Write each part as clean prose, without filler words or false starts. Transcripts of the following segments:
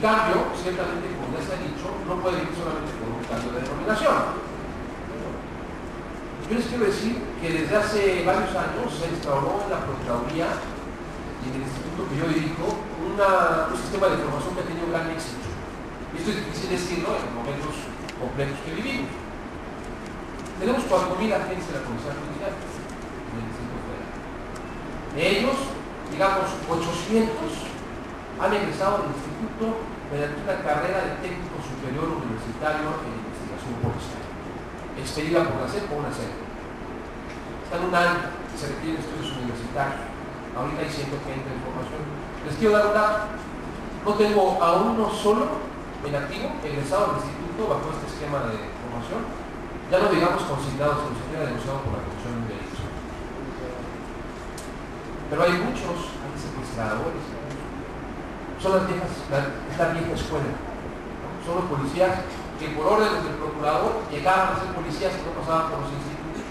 cambio, ciertamente, como ya se ha dicho, no puede ir solamente con un cambio de denominación. Yo les quiero decir que desde hace varios años se instauró en la Procuraduría y en el instituto que yo dirijo un sistema de formación que ha tenido gran éxito. Y esto es difícil decirlo en momentos complejos que vivimos. Tenemos 4.000 agentes de la Policía Judicial en el Distrito Federal. De ellos, digamos, 800 han egresado del instituto mediante una carrera de técnico superior universitario en investigación policial, expedida por la SEP o una SEP. Están un año y se requieren estudios universitarios. Ahorita hay 130 en formación. Les quiero dar un dato. No tengo a uno solo en activo egresado del instituto bajo este esquema de formación. Ya no digamos consignados, que se hubiera denunciado por la comisión de delitos. Pero hay muchos secuestradores. Son la vieja escuela. Son los policías que por órdenes del procurador llegaban a ser policías que no pasaban por los institutos.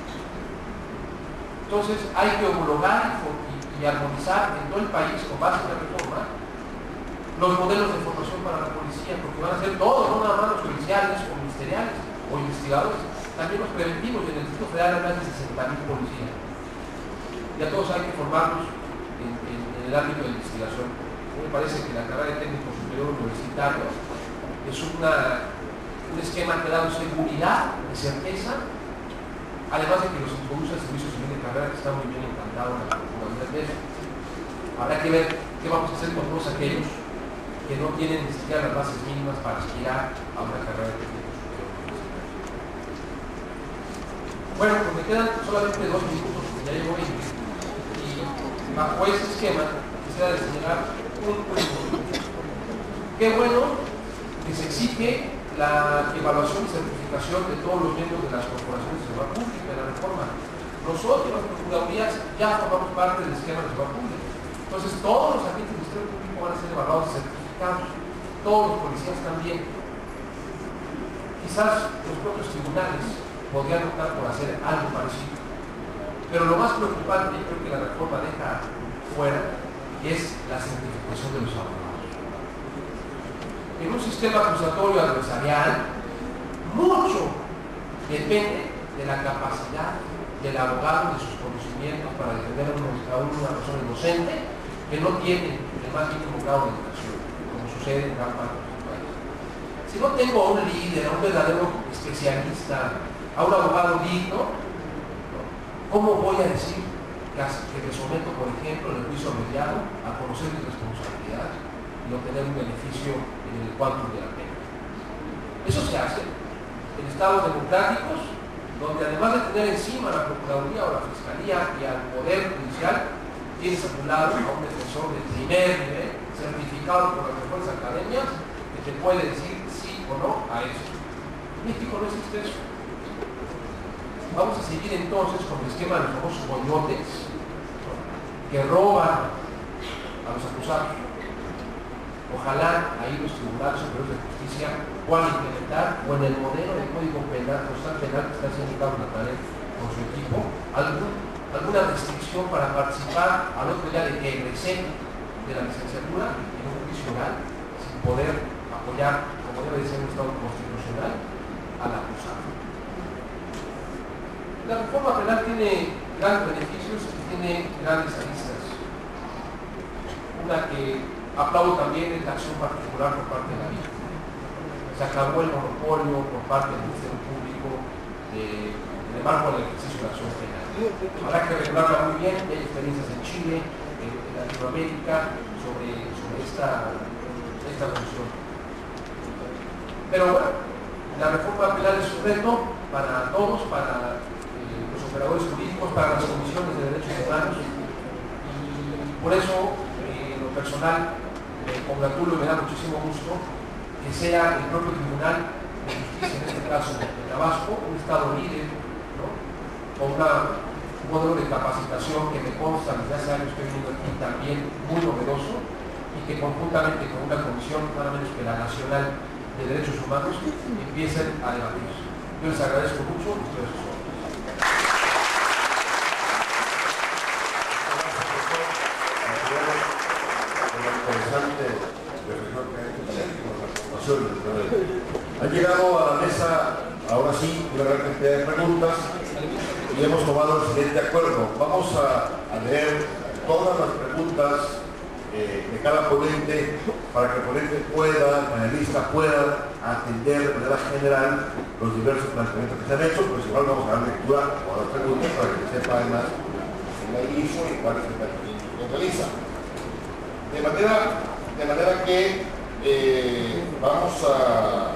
Entonces hay que homologar y armonizar en todo el país, con base en la reforma, los modelos de formación para la policía, porque van a ser todos, no nada más los policiales o ministeriales o investigadores, también los preventivos. Y en el Distrito Federal hay más de 60.000 policías. Y a todos hay que formarlos en el ámbito de investigación. Me parece que la carrera de técnico superior universitario es un esquema que da seguridad y certeza, además de que los introduce al servicio civil de carrera, que está muy bien implantado en la Procuraduría de eso. Habrá que ver qué vamos a hacer con todos aquellos que no tienen ni siquiera las bases mínimas para aspirar a una carrera de técnico superior universitario. Bueno, pues me quedan solamente 2 minutos, porque ya llevo 20, y bajo ese esquema quisiera señalar un punto. Qué bueno que se exige la evaluación y certificación de todos los miembros de las corporaciones de seguridad pública en la reforma. Nosotros, las procuradurías, ya formamos parte del esquema de seguridad pública. Entonces, todos los agentes del Ministerio Público van a ser evaluados y certificados. Todos los policías también. Quizás los propios tribunales podrían optar por hacer algo parecido. Pero lo más preocupante, yo creo que la reforma deja fuera, es la certificación de los abogados. En un sistema acusatorio adversarial, mucho depende de la capacidad del abogado, de sus conocimientos para defender a una persona inocente que no tiene el más mínimo grado de educación, como sucede en gran parte de los países. Si no tengo a un líder, a un verdadero especialista, a un abogado digno, ¿cómo voy a decir que me someto, por ejemplo, en el juicio mediado a conocer mis responsabilidades y obtener un beneficio en el cuantum de la pena? Eso se hace en estados democráticos, donde además de tener encima a la Procuraduría o la Fiscalía y al Poder Judicial, tienes a tu lado a un defensor de primer nivel, certificado por las mejores academias, que te puede decir sí o no a eso. En México no existe eso. Vamos a seguir entonces con el esquema de los famosos coyotes que roban a los acusados. Ojalá ahí los tribunales superiores de justicia puedan implementar, o en el modelo del Código Penal, procesal penal que está haciendo Carlos Natalia con su equipo, alguna restricción para participar al otro día de que egresé de la licenciatura en un juicio oral, sin poder apoyar, como debe de ser un Estado constitucional, al acusado. La reforma penal tiene grandes beneficios y tiene grandes aristas. Una que aplaudo también es la acción particular por parte de la víctima. Se acabó el monopolio por parte del Ministerio Público en el marco del ejercicio de la acción penal. Habrá que regularla muy bien. Hay experiencias en Chile, en Latinoamérica, sobre esta función. Pero bueno, la reforma penal es un reto para todos, para los operadores jurídicos, para las comisiones de derechos humanos, y por eso, en lo personal, me congratulo y me da muchísimo gusto que sea el propio Tribunal de Justicia, en este caso de Tabasco, un Estado líder, ¿no?, con un modelo de capacitación que me consta desde hace años que he venido aquí también muy novedoso, y que conjuntamente con una comisión, nada menos que la Nacional de Derechos Humanos, empiecen a debatir. Yo les agradezco mucho y estoy a sus órdenes. Interesante reflexión que ha hecho. Han llegado a la mesa, ahora sí, una gran cantidad de preguntas y hemos tomado el siguiente acuerdo. Vamos a leer todas las preguntas de cada ponente para que el ponente pueda, el panelista pueda atender de manera general los diversos planteamientos que se han hecho, pues igual vamos a dar lectura a las preguntas para que sepa además en el inicio y cuál es el planteamiento que realiza. De manera que vamos a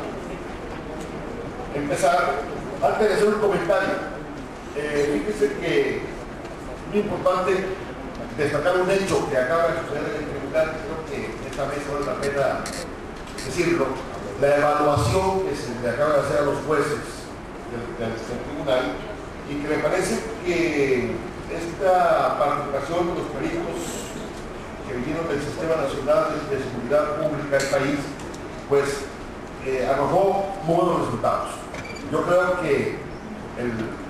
empezar. Antes de hacer un comentario, fíjense que es muy importante destacar un hecho que acaba de suceder en el tribunal. Creo que esta vez vale la pena decirlo. La evaluación que se le acaba de hacer a los jueces del tribunal, y que me parece que esta participación de los peritos que vinieron del Sistema Nacional de Seguridad Pública del país, pues arrojó muy buenos resultados. Yo creo que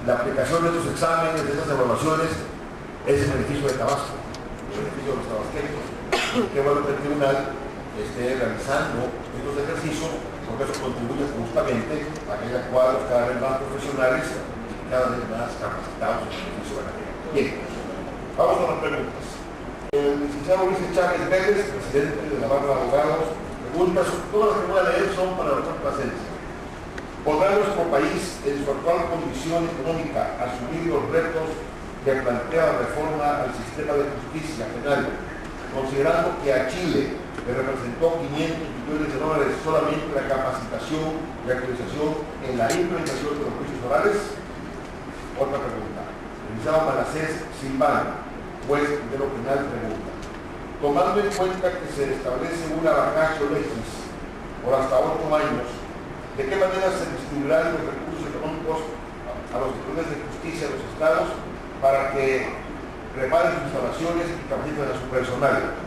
la aplicación de estos exámenes, de estas evaluaciones, es el beneficio de Tabasco, el beneficio de los tabasqueños. Qué bueno que el tribunal esté realizando estos ejercicios, porque eso contribuye justamente a que haya cuadros cada vez más profesionales y cada vez más capacitados en el beneficio de la gente. Bien, vamos con las preguntas. El licenciado Luis Chávez Vélez, presidente de la Barra de Abogados, pregunta: todas las que voy a leer son para la complacencia. ¿Podrá nuestro país, en su actual condición económica, asumir los retos que plantea la reforma al sistema de justicia penal, considerando que a Chile le representó 500 millones de dólares solamente la capacitación y actualización en la implementación de los juicios orales? Otra pregunta. El licenciado Manasés Silvano, juez de lo penal, pregunta: tomando en cuenta que se establece una vacatio legis por hasta 8 años, ¿de qué manera se distribuirán los recursos económicos a los tribunales de justicia de los estados para que reparen sus instalaciones y capaciten a su personal?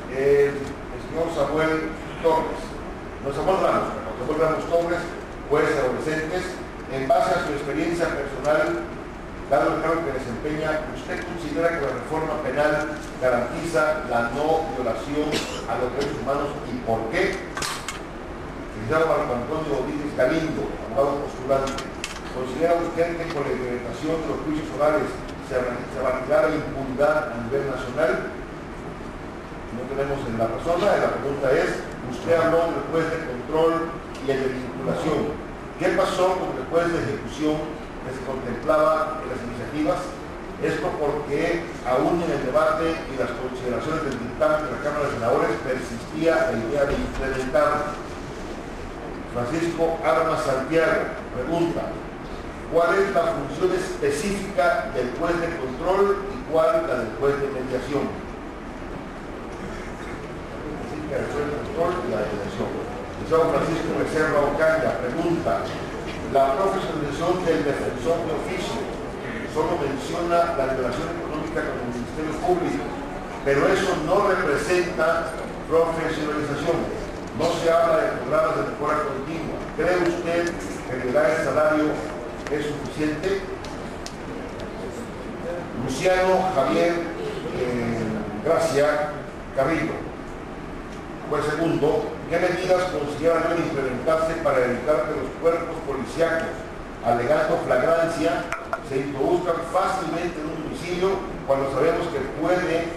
El señor Samuel Torres, no Samuel Ramos Torres, juez de adolescentes, en base a su experiencia personal, dado el cargo que desempeña, ¿usted considera que la reforma penal garantiza la no violación a los derechos humanos y por qué? El señor Marco Antonio Rodríguez Galindo, abogado postulante, ¿considera usted que con la implementación de los juicios orales se va a retirar la impunidad a nivel nacional? No tenemos en la persona. La pregunta es: usted habló del juez de control y el de vinculación. ¿Qué pasó con el juez de ejecución que se contemplaba en las iniciativas? Esto porque aún en el debate y las consideraciones del dictamen de la Cámara de Senadores persistía la idea de implementarlo. Francisco Armas Santiago pregunta: ¿cuál es la función específica del juez de control y cuál la del juez de mediación? El juez de control y la mediación. El señor Francisco Becerra Ocaña pregunta: la profesionalización del defensor de oficio solo menciona la relación económica con el Ministerio Público, pero eso no representa profesionalización. No se habla de programas de mejora continua. ¿Cree usted que el nivel de salario es suficiente? Luciano Javier Gracia Carrillo, juez segundo: ¿qué medidas consideran deben implementarse para evitar que los cuerpos policíacos, alegando flagrancia, se introduzcan fácilmente en un domicilio cuando sabemos que puede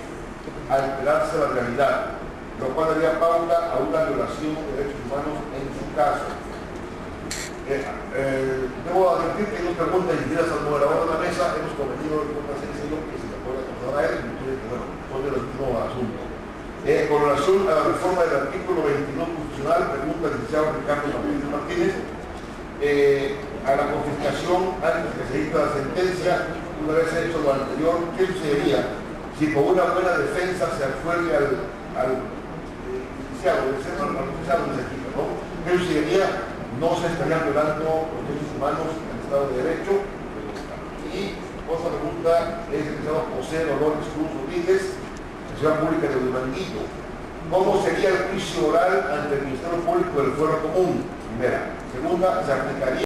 alterarse la realidad, lo cual daría pauta a una violación de derechos humanos en su caso? Debo advertir que hay dos preguntas dirigidas al moderador de la mesa. Hemos cometido el contraseño que se le puede acusar a él, son de los mismos asuntos. Con relación a la reforma del artículo 22 constitucional, pregunta el licenciado Ricardo Martínez, a la confiscación antes que se dicta la sentencia, una vez hecho lo anterior, ¿qué sucedería si con una buena defensa se absuelve al judicial, ¿no? ¿Qué sucedería? No se estarían violando los derechos humanos en el Estado de Derecho. Y otra pregunta es el licenciado José Dolores Cruz Rodríguez, Ciudad Pública de Huimanguillo: ¿cómo sería el juicio oral ante el Ministerio Público del Fuero Común? Primera. Segunda, ¿se aplicaría